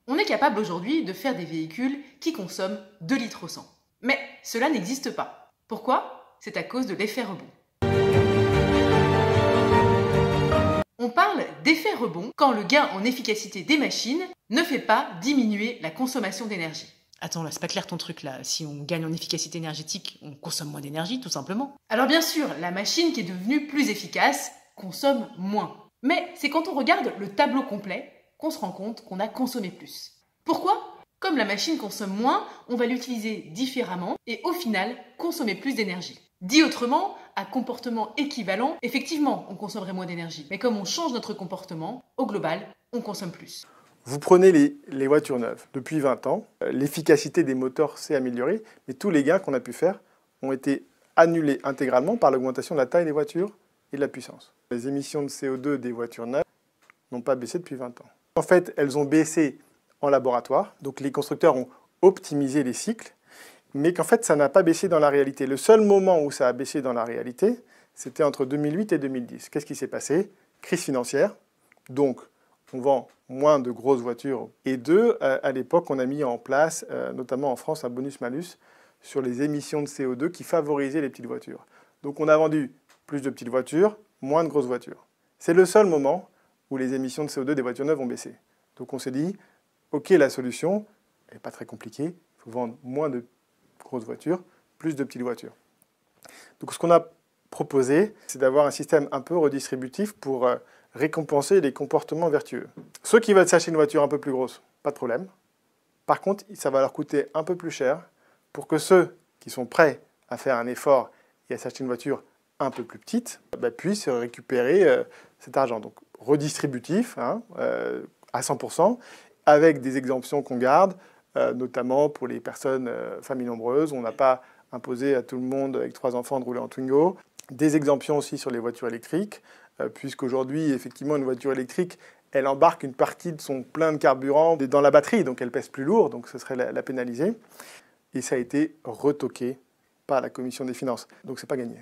On est capable aujourd'hui de faire des véhicules qui consomment 2 litres au 100. Mais cela n'existe pas. Pourquoi? C'est à cause de l'effet rebond. On parle d'effet rebond quand le gain en efficacité des machines ne fait pas diminuer la consommation d'énergie. Attends, là, c'est pas clair ton truc, là. Si on gagne en efficacité énergétique, on consomme moins d'énergie, tout simplement. Alors bien sûr, la machine qui est devenue plus efficace consomme moins. Mais c'est quand on regarde le tableau complet qu'on se rend compte qu'on a consommé plus. Pourquoi? Comme la machine consomme moins, on va l'utiliser différemment et au final consommer plus d'énergie. Dit autrement, à comportement équivalent, effectivement, on consommerait moins d'énergie. Mais comme on change notre comportement, au global, on consomme plus. Vous prenez les voitures neuves. Depuis 20 ans, l'efficacité des moteurs s'est améliorée, mais tous les gains qu'on a pu faire ont été annulés intégralement par l'augmentation de la taille des voitures et de la puissance. Les émissions de CO2 des voitures neuves n'ont pas baissé depuis 20 ans. En fait, elles ont baissé en laboratoire, donc les constructeurs ont optimisé les cycles, mais qu'en fait, ça n'a pas baissé dans la réalité. Le seul moment où ça a baissé dans la réalité, c'était entre 2008 et 2010. Qu'est-ce qui s'est passé? Crise financière, donc on vend moins de grosses voitures. Et deux, à l'époque, on a mis en place, notamment en France, un bonus-malus sur les émissions de CO2 qui favorisait les petites voitures. Donc on a vendu plus de petites voitures, moins de grosses voitures. C'est le seul moment où les émissions de CO2 des voitures neuves ont baissé. Donc on s'est dit, ok, la solution, elle n'est pas très compliquée, il faut vendre moins de grosses voitures, plus de petites voitures. Donc ce qu'on a proposé, c'est d'avoir un système un peu redistributif pour récompenser les comportements vertueux. Ceux qui veulent s'acheter une voiture un peu plus grosse, pas de problème. Par contre, ça va leur coûter un peu plus cher pour que ceux qui sont prêts à faire un effort et à s'acheter une voiture un peu plus petite puissent récupérer cet argent. Donc redistributif à 100%, avec des exemptions qu'on garde, notamment pour les personnes familles nombreuses. On n'a pas imposé à tout le monde avec 3 enfants de rouler en Twingo. Des exemptions aussi sur les voitures électriques, puisqu'aujourd'hui, effectivement, une voiture électrique, elle embarque une partie de son plein de carburant dans la batterie, donc elle pèse plus lourd, donc ce serait la pénaliser. Et ça a été retoqué par la Commission des finances. Donc c'est pas gagné.